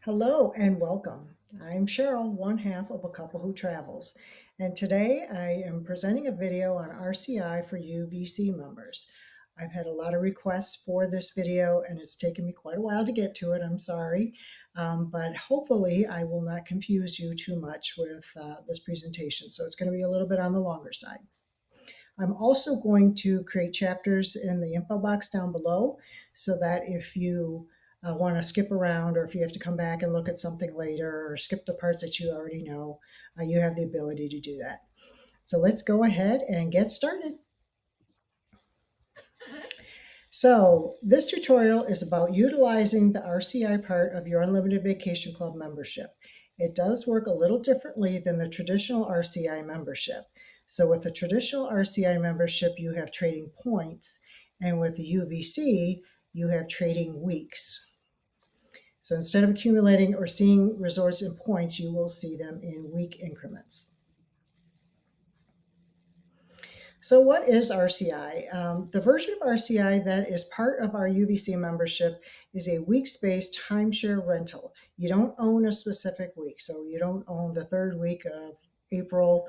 Hello and welcome. I'm Cheryl, one half of a couple who travels, and today I am presenting a video on RCI for UVC members. I've had a lot of requests for this video and it's taken me quite a while to get to it. I'm sorry, but hopefully I will not confuse you too much with this presentation, so it's going to be a little bit on the longer side. I'm also going to create chapters in the info box down below so that if you want to skip around or if you have to come back and look at something later or skip the parts that you already know, you have the ability to do that. So let's go ahead and get started. So this tutorial is about utilizing the RCI part of your Unlimited Vacation Club membership. It does work a little differently than the traditional RCI membership. So with the traditional RCI membership, you have trading points, and with the UVC, you have trading weeks. So instead of accumulating or seeing resorts in points, you will see them in week increments. So what is RCI? The version of RCI that is part of our UVC membership is a weeks-based timeshare rental. You don't own a specific week, so you don't own the third week of April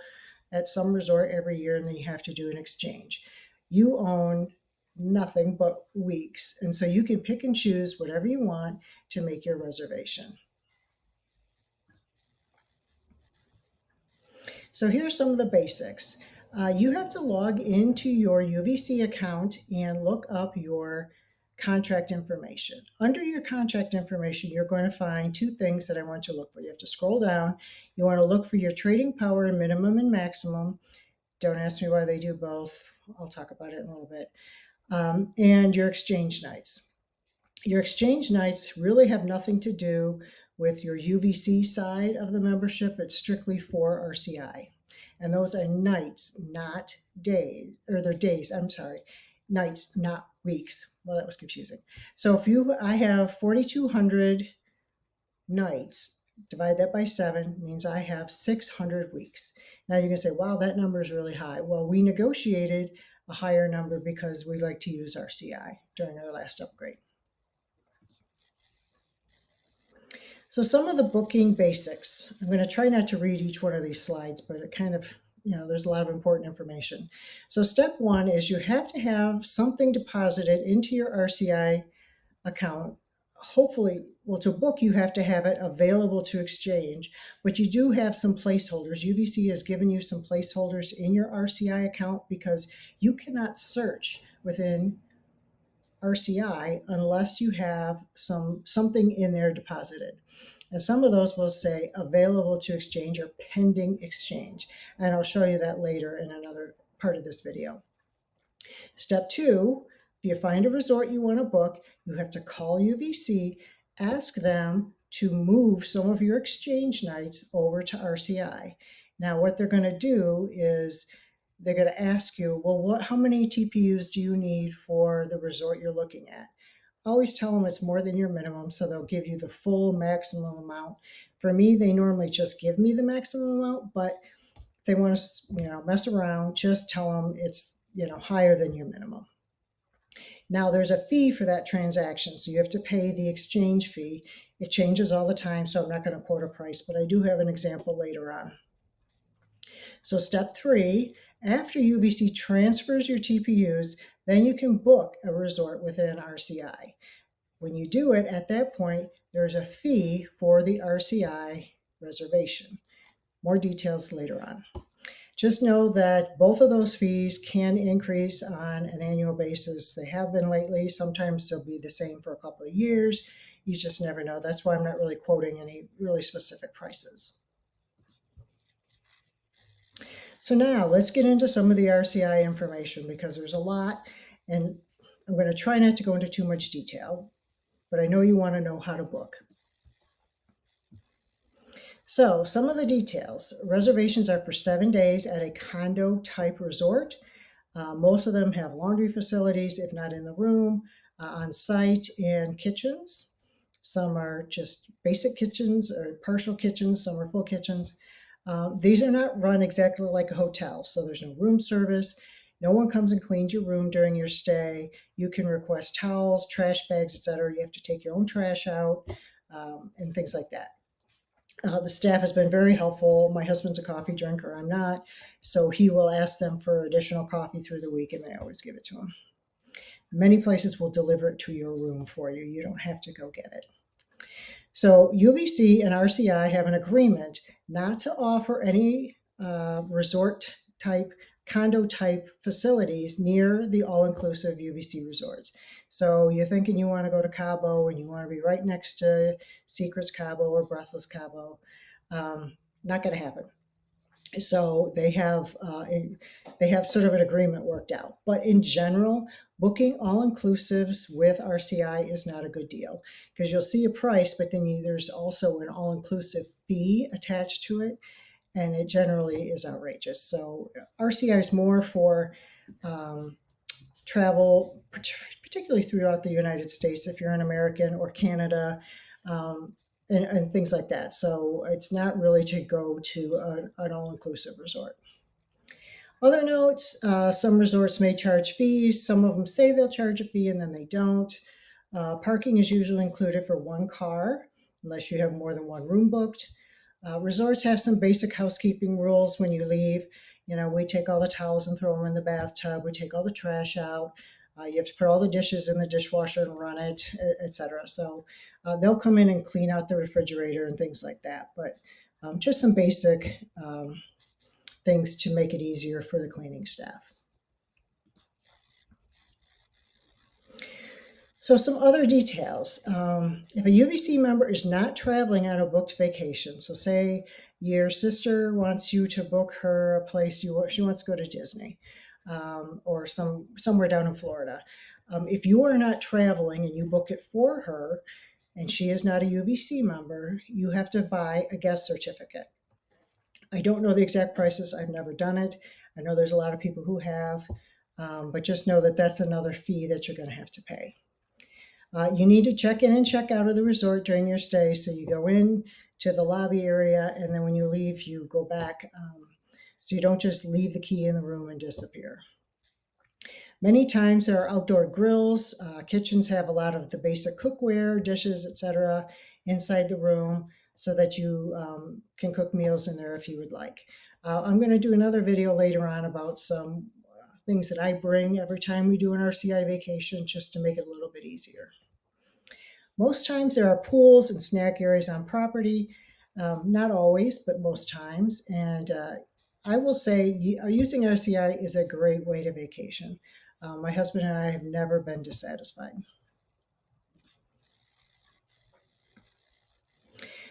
at some resort every year and then you have to do an exchange. You own nothing but weeks, and so you can pick and choose whatever you want to make your reservation. So here's some of the basics. You have to log into your UVC account and look up your contract information. Under your contract information, you're going to find two things that I want you to look for. You have to scroll down. You want to look for your trading power minimum and maximum. Don't ask me why they do both. I'll talk about it in a little bit. And your exchange nights. Your exchange nights really have nothing to do with your UVC side of the membership. It's strictly for RCI. And those are nights, not days, or they're days, I'm sorry, nights, not weeks. Well, that was confusing. So I have 4,200 nights, divide that by 7, means I have 600 weeks. Now you can say, wow, that number is really high. Well, we negotiated a higher number because we like to use RCI during our last upgrade. So some of the booking basics. I'm going to try not to read each one of these slides, but it kind of, there's a lot of important information. So step 1 is you have to have something deposited into your RCI account. Hopefully, well, to book, you have to have it available to exchange, but you do have some placeholders. UVC has given you some placeholders in your RCI account because you cannot search within RCI unless you have something in there deposited. And some of those will say available to exchange or pending exchange. And I'll show you that later in another part of this video. Step 2, if you find a resort you want to book, you have to call UVC, ask them to move some of your exchange nights over to RCI. Now what they're going to do is they're going to ask you, well, how many TPUs do you need for the resort you're looking at? Always tell them it's more than your minimum, so they'll give you the full maximum amount. For me, they normally just give me the maximum amount, but if they want to, mess around, just tell them it's, higher than your minimum. Now there's a fee for that transaction, so you have to pay the exchange fee. It changes all the time, so I'm not going to quote a price, but I do have an example later on. So step 3, after UVC transfers your TPUs, then you can book a resort within RCI. When you do it, at that point, there's a fee for the RCI reservation. More details later on. Just know that both of those fees can increase on an annual basis. They have been lately. Sometimes they'll be the same for a couple of years. You just never know. That's why I'm not really quoting any really specific prices. So now let's get into some of the RCI information because there's a lot, and I'm going to try not to go into too much detail, but I know you want to know how to book. So some of the details. Reservations are for 7 days at a condo type resort. Most of them have laundry facilities, if not in the room, on site, and kitchens. Some are just basic kitchens or partial kitchens, some are full kitchens. These are not run exactly like a hotel, so there's no room service. No one comes and cleans your room during your stay. You can request towels, trash bags, etc. You have to take your own trash out. and things like that. The staff has been very helpful. My husband's a coffee drinker, I'm not, so he will ask them for additional coffee through the week, and they always give it to him. Many places will deliver it to your room for you. You don't have to go get it. So UVC and RCI have an agreement not to offer any resort type, condo type facilities near the all-inclusive UVC resorts. So you're thinking you want to go to Cabo and you want to be right next to Secrets Cabo or Breathless Cabo. Not going to happen. So they have sort of an agreement worked out. But in general, booking all inclusives with RCI is not a good deal because you'll see a price, but then there's also an all inclusive fee attached to it, and it generally is outrageous. So RCI is more for travel, particularly throughout the United States if you're an American, or Canada. And things like that. So it's not really to go to an all-inclusive resort. Other notes, some resorts may charge fees. Some of them say they'll charge a fee and then they don't. Parking is usually included for one car, unless you have more than one room booked. Resorts have some basic housekeeping rules when you leave. You know, we take all the towels and throw them in the bathtub. We take all the trash out. You have to put all the dishes in the dishwasher and run it, etc. So they'll come in and clean out the refrigerator and things like that. But just some basic things to make it easier for the cleaning staff. So some other details. If a UVC member is not traveling on a booked vacation, so say your sister wants you to book her a place, she wants to go to Disney or somewhere down in Florida. If you are not traveling and you book it for her and she is not a UVC member, you have to buy a guest certificate. I don't know the exact prices. I've never done it. I know there's a lot of people who have, but just know that that's another fee that you're going to have to pay. You need to check in and check out of the resort during your stay. So you go in to the lobby area, and then when you leave, you go back. So you don't just leave the key in the room and disappear. Many times there are outdoor grills. Kitchens have a lot of the basic cookware, dishes, etc. inside the room so that you can cook meals in there if you would like. I'm going to do another video later on about some things that I bring every time we do an RCI vacation just to make it a little bit easier. Most times there are pools and snack areas on property. Not always, but most times. And I will say using RCI is a great way to vacation. My husband and I have never been dissatisfied.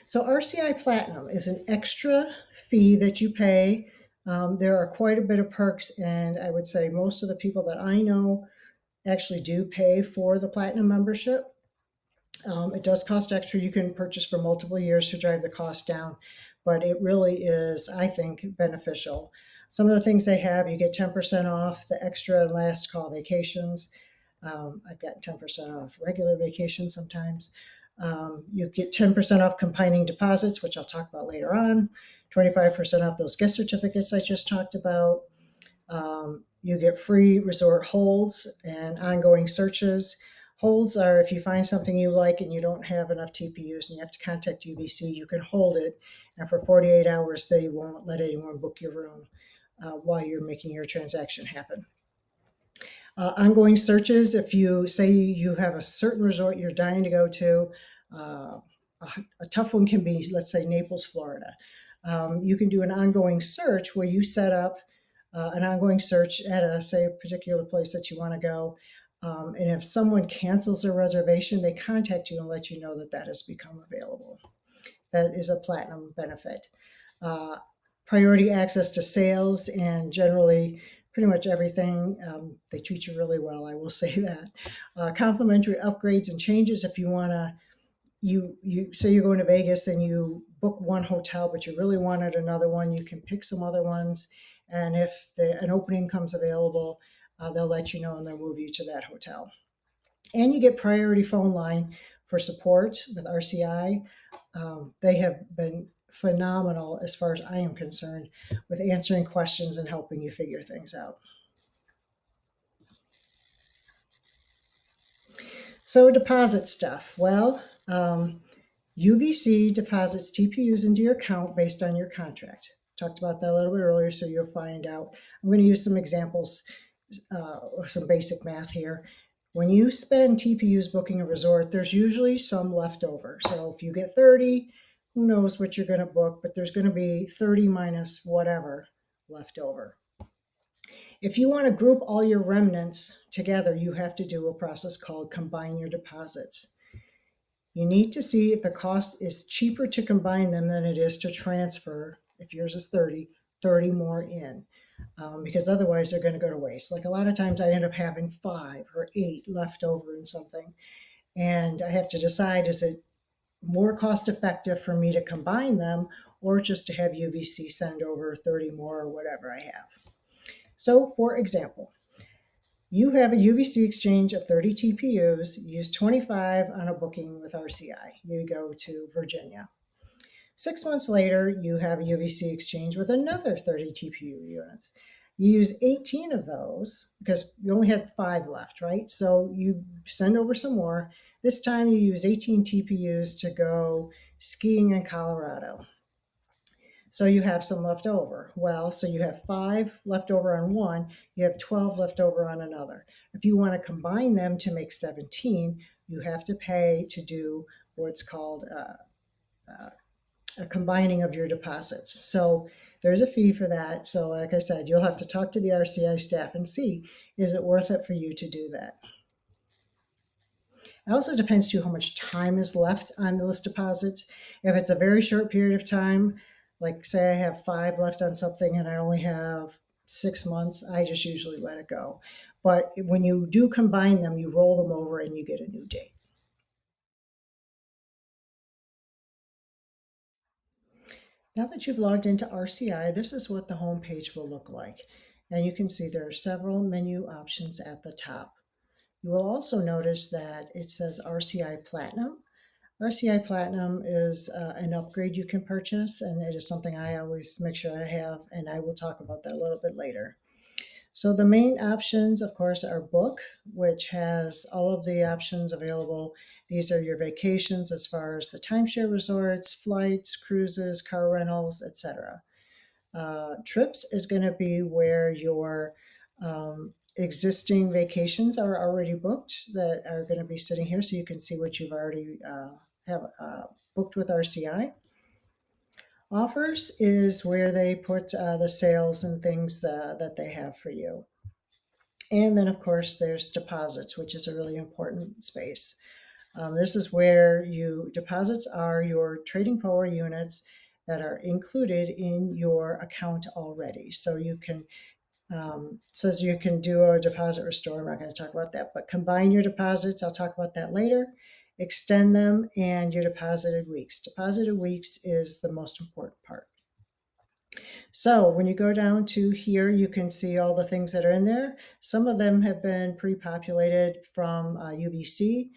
So RCI Platinum is an extra fee that you pay. There are quite a bit of perks, and I would say most of the people that I know actually do pay for the Platinum membership. It does cost extra. You can purchase for multiple years to drive the cost down, but it really is, I think, beneficial. Some of the things they have, you get 10% off the extra and last call vacations. I've gotten 10% off regular vacations sometimes. You get 10% off combining deposits, which I'll talk about later on. 25% off those guest certificates I just talked about. You get free resort holds and ongoing searches. Holds are if you find something you like and you don't have enough TPUs and you have to contact UVC, you can hold it, and for 48 hours they won't let anyone book your room while you're making your transaction happen. Ongoing searches, if you say you have a certain resort you're dying to go to, a tough one can be, let's say, Naples, Florida. You can do an ongoing search where you set up an ongoing search at a particular place that you want to go. And if someone cancels a reservation, they contact you and let you know that that has become available. That is a Platinum benefit. Priority access to sales and generally pretty much everything. They treat you really well, I will say that. Complimentary upgrades and changes if you want to, you say you're going to Vegas and you book one hotel, but you really wanted another one, you can pick some other ones. And if an opening comes available, they'll let you know and they'll move you to that hotel. And you get priority phone line for support with RCI. They have been phenomenal as far as I am concerned with answering questions and helping you figure things out. So deposit stuff. Well, UVC deposits TPUs into your account based on your contract. Talked about that a little bit earlier, so you'll find out. I'm going to use some examples, some basic math here. When you spend TPUs booking a resort, there's usually some left over. So if you get 30, who knows what you're going to book, but there's going to be 30 minus whatever left over. If you want to group all your remnants together, you have to do a process called combine your deposits. You need to see if the cost is cheaper to combine them than it is to transfer, if yours is 30, 30 more in. Because otherwise they're going to go to waste. Like a lot of times I end up having 5 or 8 left over in something. And I have to decide, is it more cost effective for me to combine them or just to have UVC send over 30 more or whatever I have? So for example, you have a UVC exchange of 30 TPUs, use 25 on a booking with RCI. You go to Virginia. 6 months later, you have a UVC exchange with another 30 TPU units. You use 18 of those because you only had 5 left, right? So you send over some more. This time you use 18 TPUs to go skiing in Colorado. So you have some left over. Well, so you have 5 left over on one, you have 12 left over on another. If you want to combine them to make 17, you have to pay to do what's called a combining of your deposits. So there's a fee for that. So like I said, you'll have to talk to the RCI staff and see, is it worth it for you to do that? It also depends too how much time is left on those deposits. If it's a very short period of time, like say I have 5 left on something and I only have 6 months, I just usually let it go. But when you do combine them, you roll them over and you get a new date. Now that you've logged into RCI, this is what the home page will look like. And you can see there are several menu options at the top. You will also notice that it says RCI Platinum. RCI Platinum is an upgrade you can purchase, and it is something I always make sure I have, and I will talk about that a little bit later. So the main options, of course, are Book, which has all of the options available. These are your vacations as far as the timeshare resorts, flights, cruises, car rentals, etc. Trips is going to be where your existing vacations are already booked that are going to be sitting here, so you can see what you've already have booked with RCI. Offers is where they put the sales and things that they have for you. And then, of course, there's deposits, which is a really important space. This is where deposits are your trading power units that are included in your account already. So you can says you can do a deposit restore. I'm not going to talk about that, but combine your deposits. I'll talk about that later. Extend them and your deposited weeks. Deposited weeks is the most important part. So when you go down to here, you can see all the things that are in there. Some of them have been pre-populated from UVC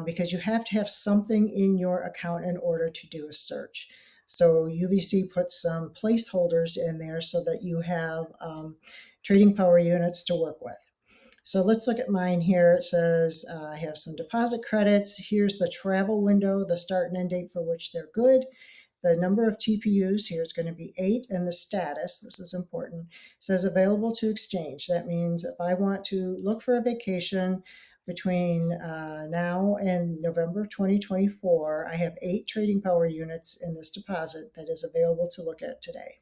because you have to have something in your account in order to do a search. So UVC puts some placeholders in there so that you have trading power units to work with. So let's look at mine here. It says I have some deposit credits. Here's the travel window, the start and end date for which they're good. The number of TPUs here is going to be 8, and the status, this is important, says available to exchange. That means if I want to look for a vacation between now and November 2024, I have 8 trading power units in this deposit that is available to look at today.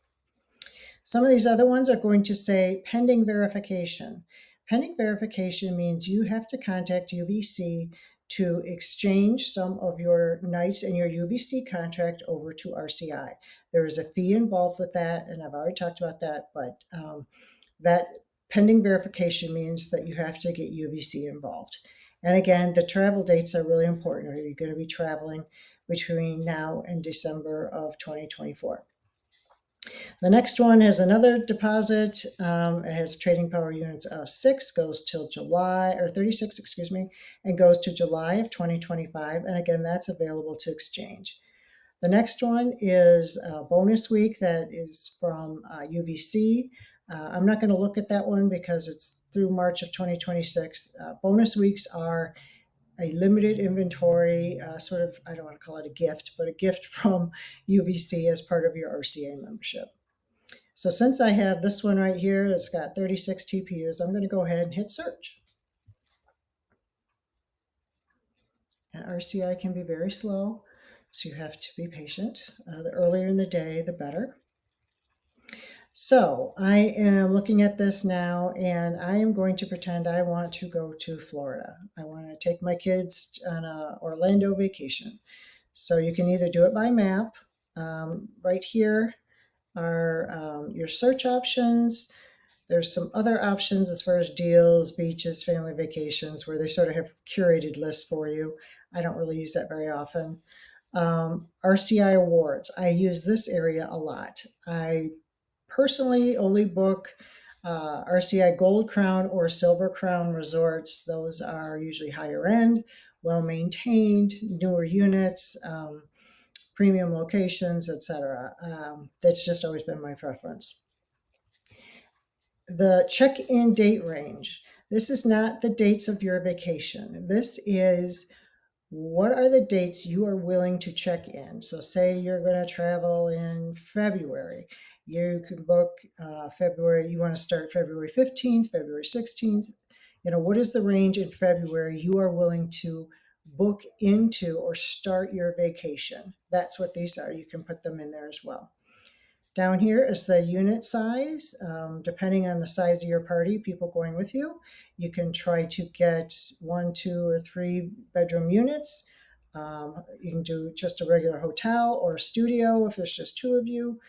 Some of these other ones are going to say pending verification. Pending verification means you have to contact UVC to exchange some of your nights in your UVC contract over to RCI. There is a fee involved with that, and I've already talked about that, but that pending verification means that you have to get UVC involved. And again, the travel dates are really important. Are you going to be traveling between now and December of 2024? The next one has another deposit. It has trading power units 6, goes till July, or 36, excuse me, and goes to July of 2025. And again, that's available to exchange. The next one is bonus week that is from UVC. I'm not going to look at that one because it's through March of 2026. Bonus weeks are a limited inventory, sort of, I don't want to call it a gift, but a gift from UVC as part of your RCI membership. So since I have this one right here, it's got 36 TPUs, I'm going to go ahead and hit search. And RCI can be very slow, so you have to be patient. The earlier in the day, the better. So I am looking at this now, and I am going to pretend I want to go to Florida. I want to take my kids on a Orlando vacation. So you can either do it by map. Right here are your search options. There's some other options as far as deals, beaches, family vacations, where they sort of have curated lists for you. I don't really use that very often. RCI awards. I use this area a lot. I personally only book RCI Gold Crown or Silver Crown resorts. Those are usually higher end, well maintained, newer units, premium locations, etc. That's just always been my preference. The check-in date range. This is not the dates of your vacation. This is what are the dates you are willing to check in. So say you're going to travel in February. You can book February, you want to start February 15th, February 16th. What is the range in February you are willing to book into or start your vacation? That's what these are. You can put them in there as well. Down here is the unit size. Depending on the size of your party, people going with you, you can try to get 1, 2, or 3 bedroom units. You can do just a regular hotel or a studio if there's just 2 of you.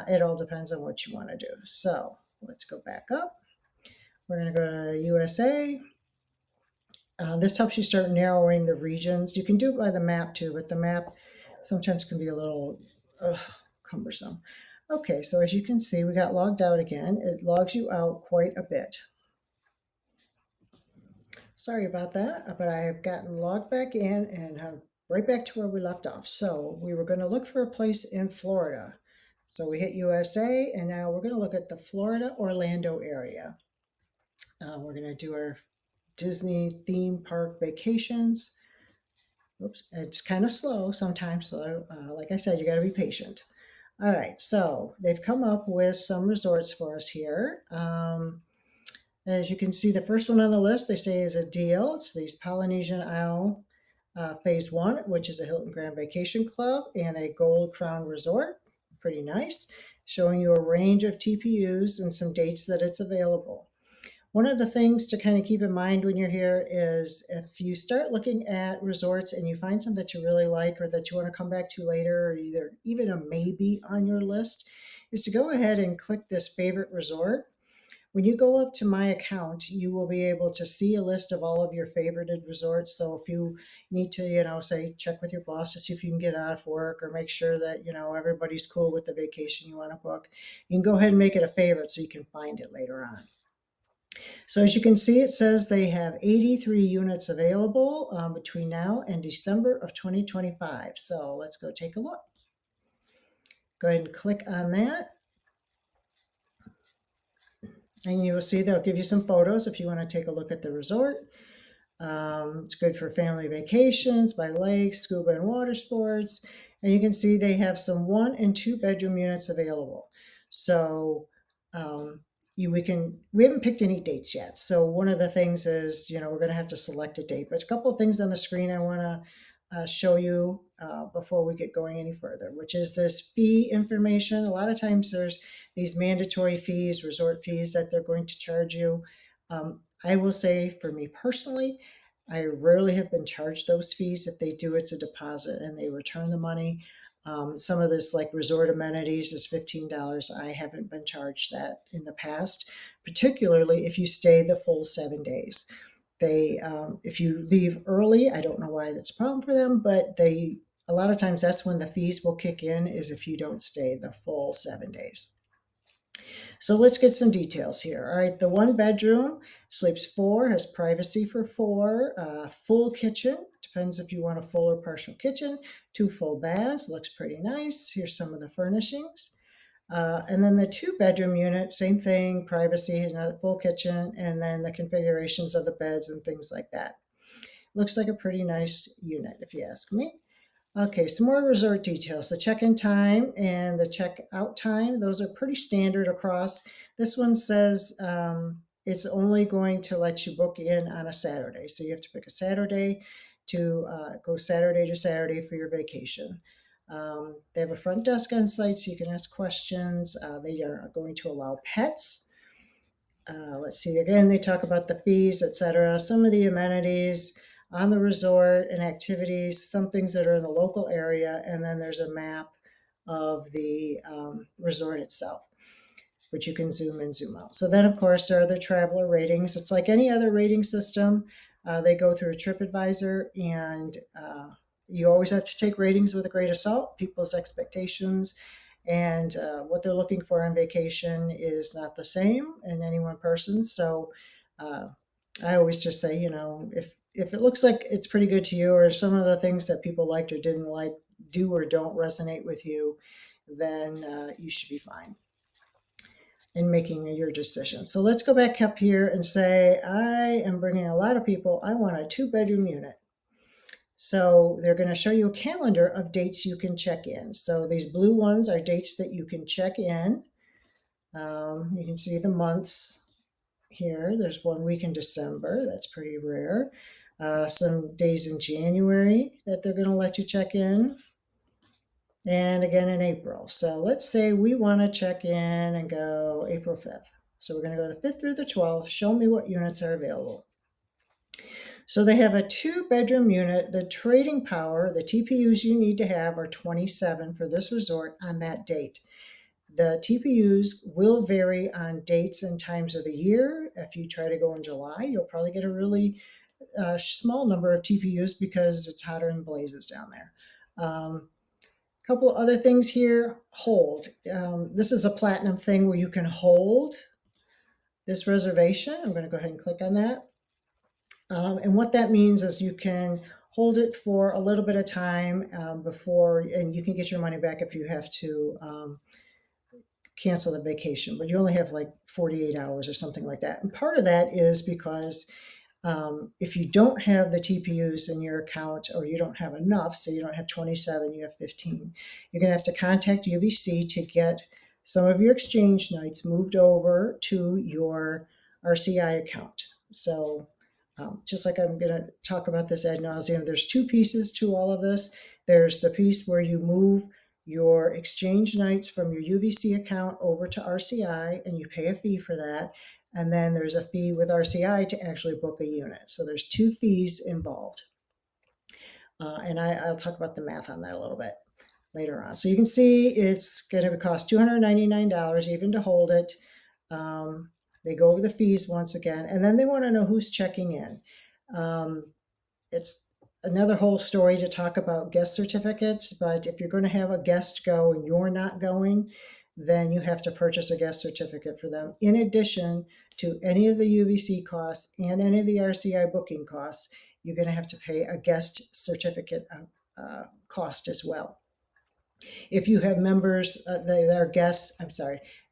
It all depends on what you want to do. So let's go back up. We're going to go to USA. This helps you start narrowing the regions. You can do it by the map too, but the map sometimes can be a little cumbersome. Okay, so as you can see, we got logged out again. It logs you out quite a bit. Sorry about that, but I have gotten logged back in and have right back to where we left off. So we were going to look for a place in Florida. So we hit USA, and now we're going to look at the Florida Orlando area. We're going to do our Disney theme park vacations. Oops, it's kind of slow sometimes, so like I said, you got to be patient. All right, so they've come up with some resorts for us here. As you can see, the first one on the list, they say is a deal. It's these Polynesian Isle Phase 1, which is a Hilton Grand Vacation Club and a Gold Crown Resort. Pretty nice, showing you a range of TPUs and some dates that it's available. One of the things to kind of keep in mind when you're here is if you start looking at resorts and you find some that you really like or that you want to come back to later, or either even a maybe on your list, is to go ahead and click this favorite resort. When you go up to my account, you will be able to see a list of all of your favorited resorts. So if you need to, say, check with your boss to see if you can get out of work or make sure that, everybody's cool with the vacation you want to book, you can go ahead and make it a favorite so you can find it later on. So as you can see, it says they have 83 units available between now and December of 2025. So let's go take a look. Go ahead and click on that. And you will see they'll give you some photos if you want to take a look at the resort. It's good for family vacations, by lakes, scuba and water sports. And you can see they have some 1 and 2 bedroom units available. So we haven't picked any dates yet. So one of the things is, we're going to have to select a date. But a couple of things on the screen I want to show you before we get going any further, which is this fee information. A lot of times there's these mandatory fees, resort fees that they're going to charge you. I will say for me personally, I rarely have been charged those fees. If they do, it's a deposit and they return the money. Some of this, like resort amenities, is $15. I haven't been charged that in the past, particularly if you stay the full 7 days. If you leave early, I don't know why that's a problem for them, but a lot of times that's when the fees will kick in, is if you don't stay the full 7 days. So let's get some details here. All right, the 1 bedroom sleeps 4, has privacy for 4, full kitchen. Depends if you want a full or partial kitchen. 2 full baths, looks pretty nice. Here's some of the furnishings. And then the 2 bedroom unit, same thing, privacy, another full kitchen, and then the configurations of the beds and things like that. Looks like a pretty nice unit, if you ask me. Okay, some more resort details. The check-in time and the check-out time, those are pretty standard across. This one says it's only going to let you book in on a Saturday. So you have to pick a Saturday to go Saturday to Saturday for your vacation. They have a front desk on site so you can ask questions. They are going to allow pets. Let's see, again, they talk about the fees, etc. Some of the amenities on the resort and activities, some things that are in the local area, and then there's a map of the resort itself, which you can zoom in, zoom out. So then, of course, there are the traveler ratings. It's like any other rating system. They go through a TripAdvisor, and you always have to take ratings with a grain of salt. People's expectations and what they're looking for on vacation is not the same in any one person. So I always just say, if it looks like it's pretty good to you, or some of the things that people liked or didn't like do or don't resonate with you, then you should be fine in making your decision. So let's go back up here and say, I am bringing a lot of people. I want a 2-bedroom unit. So they're going to show you a calendar of dates you can check in. So these blue ones are dates that you can check in. You can see the months here. There's 1 week in December. That's pretty rare. Some days in January that they're going to let you check in. And again in April. So let's say we want to check in and go April 5th. So we're going to go the 5th through the 12th. Show me what units are available. So they have a 2-bedroom unit. The trading power, the TPUs you need to have are 27 for this resort on that date. The TPUs will vary on dates and times of the year. If you try to go in July, you'll probably get a really small number of TPUs because it's hotter than blazes down there. Couple other things here. Hold. This is a platinum thing where you can hold this reservation. I'm going to go ahead and click on that. And what that means is you can hold it for a little bit of time before, and you can get your money back if you have to cancel the vacation, but you only have like 48 hours or something like that. And part of that is because if you don't have the TPUs in your account, or you don't have enough, so you don't have 27, you have 15, you're going to have to contact UVC to get some of your exchange nights moved over to your RCI account. So just like I'm going to talk about this ad nauseum, there's 2 pieces to all of this. There's the piece where you move your exchange nights from your UVC account over to RCI, and you pay a fee for that. And then there's a fee with RCI to actually book a unit. So there's 2 fees involved. And I'll talk about the math on that a little bit later on. So you can see it's going to cost $299 even to hold it. They go over the fees once again, and then they want to know who's checking in. It's another whole story to talk about guest certificates, but if you're going to have a guest go and you're not going, then you have to purchase a guest certificate for them, in addition to any of the UVC costs and any of the RCI booking costs. You're going to have to pay a guest certificate cost as well. If you have members that are guests,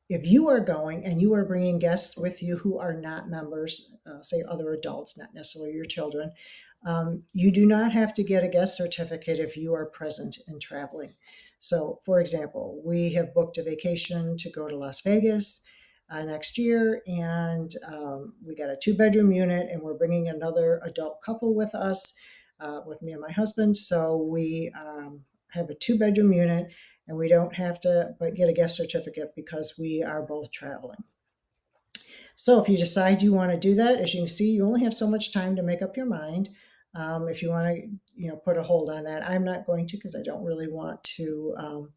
if you are going and you are bringing guests with you who are not members, say other adults, not necessarily your children, you do not have to get a guest certificate if you are present and traveling. So, for example, we have booked a vacation to go to Las Vegas next year, and we got a 2-bedroom unit, and we're bringing another adult couple with us, with me and my husband. So we have a 2-bedroom unit, and we don't have to get a guest certificate because we are both traveling. So if you decide you want to do that, as you can see, you only have so much time to make up your mind. If you want to, put a hold on that, I'm not going to, because I don't really want to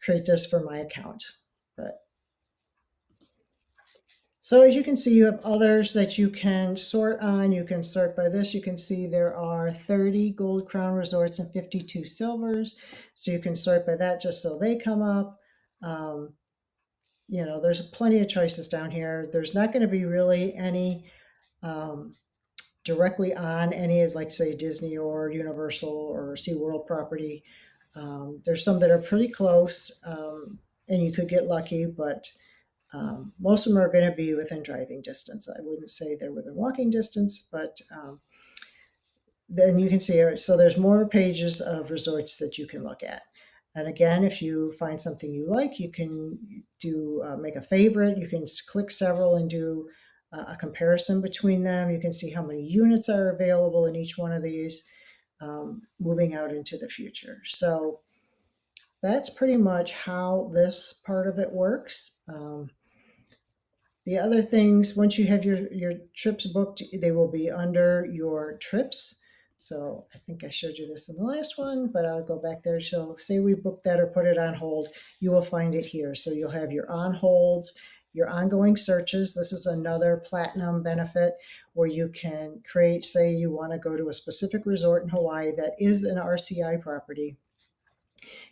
create this for my account. So as you can see, you have others that you can sort on. You can sort by this. You can see there are 30 Gold Crown resorts and 52 silvers. So you can sort by that just so they come up. There's plenty of choices down here. There's not going to be really any directly on any of, like, say, Disney or Universal or SeaWorld property. There's some that are pretty close, and you could get lucky, but most of them are going to be within driving distance. I wouldn't say they're within walking distance, but then you can see, so there's more pages of resorts that you can look at. And again, if you find something you like, you can do make a favorite. You can click several and do a comparison between them. You can see how many units are available in each one of these, moving out into the future. So that's pretty much how this part of it works. The other things, once you have your trips booked, they will be under your trips. So I think I showed you this in the last one, but I'll go back there. So say we booked that or put it on hold, you will find it here. So you'll have your on holds, your ongoing searches. This is another platinum benefit where you can create, say you want to go to a specific resort in Hawaii that is an RCI property.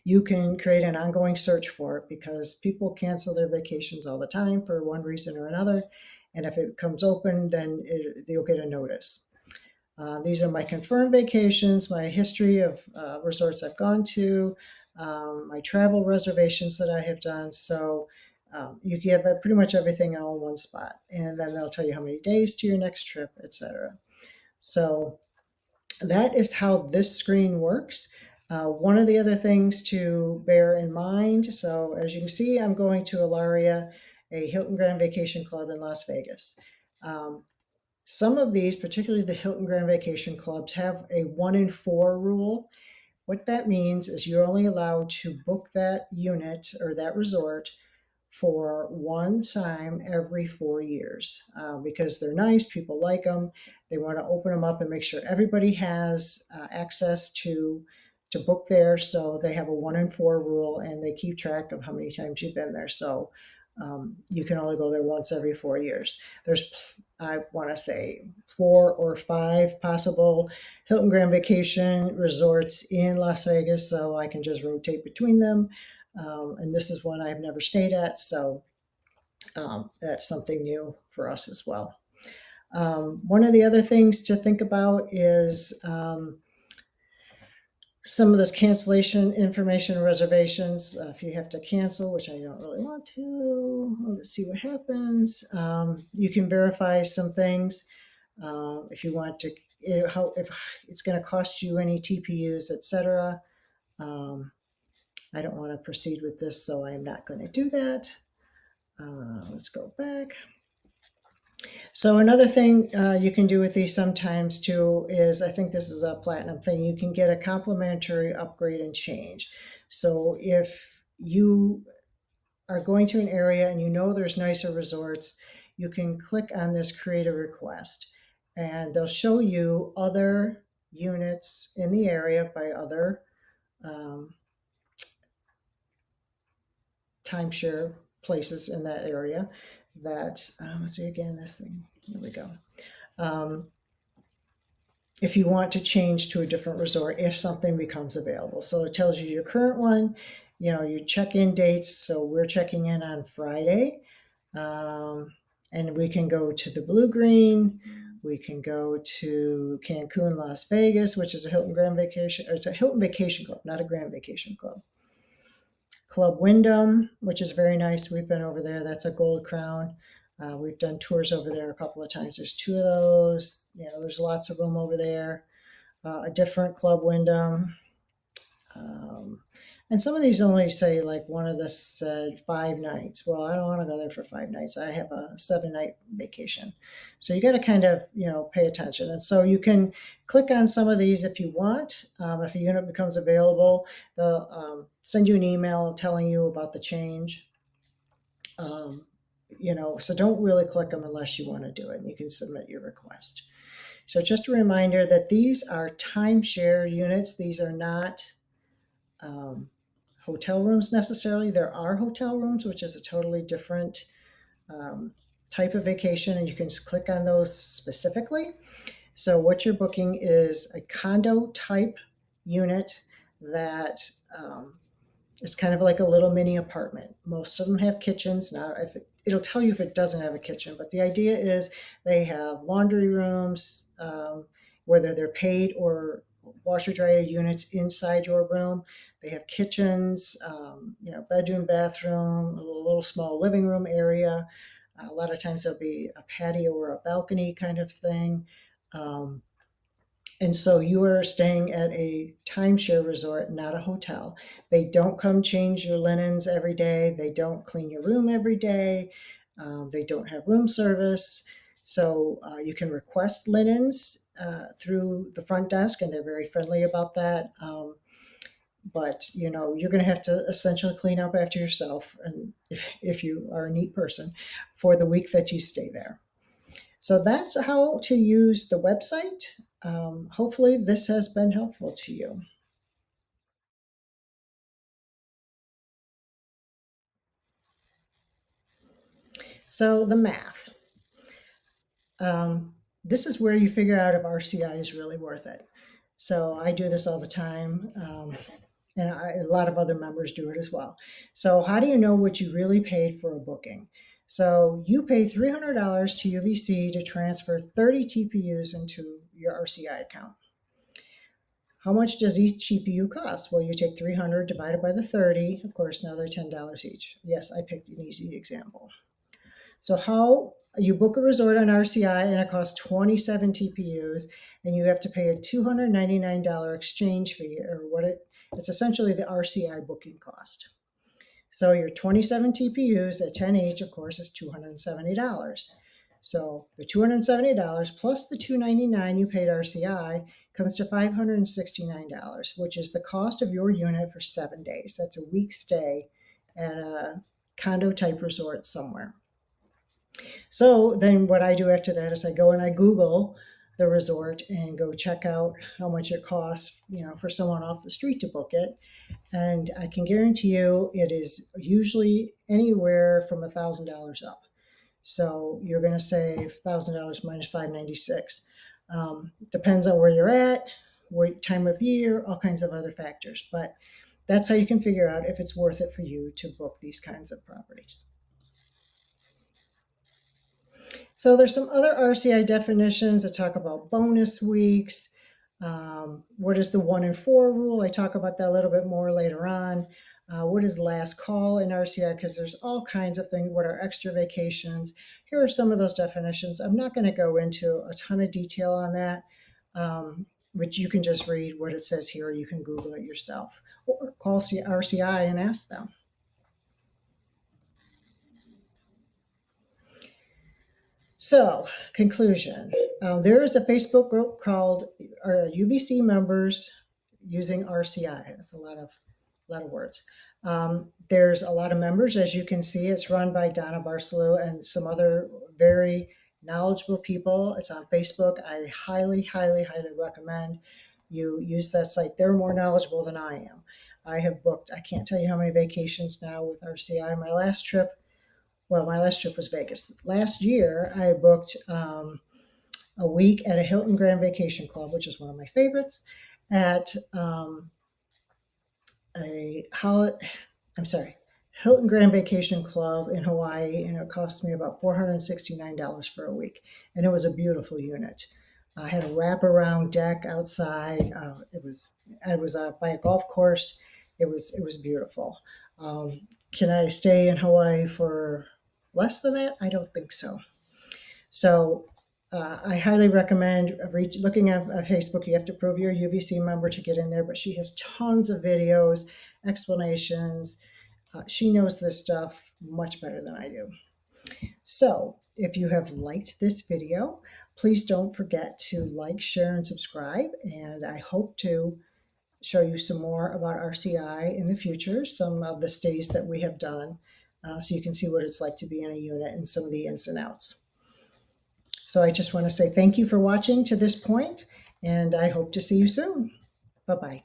You can create an ongoing search for it because people cancel their vacations all the time for one reason or another. And if it comes open, then you'll get a notice. These are my confirmed vacations, my history of resorts I've gone to, my travel reservations that I have done. So you get pretty much everything all in one spot. And then they'll tell you how many days to your next trip, etc. So that is how this screen works. One of the other things to bear in mind, so as you can see, I'm going to Ilaria, a Hilton Grand Vacation Club in Las Vegas. Some of these, particularly the Hilton Grand Vacation Clubs, have a 1 in 4 rule. What that means is you're only allowed to book that unit or that resort for one time every 4 years because they're nice, people like them. They want to open them up and make sure everybody has access to book there. So they have a 1 in 4 rule and they keep track of how many times you've been there. So you can only go there once every 4 years. There's, I want to say, 4 or 5 possible Hilton Grand Vacation resorts in Las Vegas, so I can just rotate between them. And this is one I've never stayed at, so that's something new for us as well. One of the other things to think about is some of this cancellation information or reservations. If you have to cancel, which I don't really want to, let's see what happens. You can verify some things if you want to, if it's going to cost you any TPUs, etc. I don't want to proceed with this, so I'm not going to do that. Let's go back. So another thing you can do with these sometimes too is, I think this is a platinum thing, you can get a complimentary upgrade and change. So if you are going to an area and you know there's nicer resorts, you can click on this create a request and they'll show you other units in the area by other timeshare places in that area that, let's see again, this thing, here we go. If you want to change to a different resort, if something becomes available. So it tells you your current one, you know, your check-in dates. So we're checking in on Friday. And we can go to the Blue Green. We can go to Cancun, Las Vegas, which is a Hilton Grand Vacation, or it's a Hilton Vacation Club, not a Grand Vacation Club. Club Wyndham, which is very nice. We've been over there. That's a Gold Crown. We've done tours over there a couple of times. There's 2 of those. You know, there's lots of room over there. A different Club Wyndham. And some of these only say, like one of this said 5 nights. Well, I don't want to go there for 5 nights. I have a 7-night vacation. So you got to kind of, you know, pay attention. And so you can click on some of these if you want. If a unit becomes available, they'll send you an email telling you about the change. You know, so don't really click them unless you want to do it. And you can submit your request. So just a reminder that these are timeshare units. These are not hotel rooms necessarily. There are hotel rooms, which is a totally different type of vacation, and you can just click on those specifically. So what you're booking is a condo type unit that is kind of like a little mini apartment. Most of them have kitchens. Now, it'll tell you if it doesn't have a kitchen, but the idea is they have laundry rooms, whether they're paid or washer dryer units inside your room. They have kitchens, you know, bedroom, bathroom, a little small living room area. A lot of times there'll be a patio or a balcony kind of thing. And so you are staying at a timeshare resort, not a hotel. They don't come change your linens every day. They don't clean your room every day. They don't have room service. So you can request linens through the front desk, and they're very friendly about that. But you're going to have to essentially clean up after yourself, and if you are a neat person, for the week that you stay there. So that's how to use the website. Hopefully this has been helpful to you. So the math. This is where you figure out if RCI is really worth it. So I do this all the time, and a lot of other members do it as well. So how do you know what you really paid for a booking? So you pay $300 to UVC to transfer 30 TPUs into your RCI account. How much does each GPU cost? Well, you take 300 divided by the 30. Of course, now they're $10 each. Yes, I picked an easy example. So how you book a resort on RCI and it costs 27 TPUs, and you have to pay a $299 exchange fee, or it's essentially the RCI booking cost. So your 27 TPUs at 10 each, of course, is $270. So the $270 plus the $299 you paid RCI comes to $569, which is the cost of your unit for 7 days. That's a week stay at a condo type resort somewhere. So then what I do after that is I go and I Google the resort and go check out how much it costs, for someone off the street to book it. And I can guarantee you it is usually anywhere from $1,000 up. So you're going to save $1,000 minus $596. Depends on where you're at, what time of year, all kinds of other factors. But that's how you can figure out if it's worth it for you to book these kinds of properties. So there's some other RCI definitions that talk about bonus weeks. What is the 1 in 4 rule? I talk about that a little bit more later on. What is last call in RCI? Because there's all kinds of things. What are extra vacations? Here are some of those definitions. I'm not going to go into a ton of detail on that, but you can just read what it says here, or you can Google it yourself, or call RCI and ask them. So, conclusion. There is a Facebook group called UVC Members using RCI. That's a lot of words. There's a lot of members, as you can see. It's run by Donna Barcelou and some other very knowledgeable people. It's on Facebook. I highly, highly, highly recommend you use that site. They're more knowledgeable than I am. I have booked, I can't tell you how many vacations now with RCI. My last trip was Vegas. Last year, I booked a week at a Hilton Grand Vacation Club, which is one of my favorites, at Hilton Grand Vacation Club in Hawaii, and it cost me about $469 for a week, and it was a beautiful unit. I had a wraparound deck outside. I was by a golf course. It was beautiful. Can I stay in Hawaii for less than that? I don't think so. So I highly recommend looking at Facebook. You have to prove you're a UVC member to get in there, but she has tons of videos, explanations. She knows this stuff much better than I do. So if you have liked this video, please don't forget to like, share, and subscribe. And I hope to show you some more about RCI in the future, some of the stays that we have done, so you can see what it's like to be in a unit and some of the ins and outs. So I just want to say thank you for watching to this point, and I hope to see you soon. Bye-bye.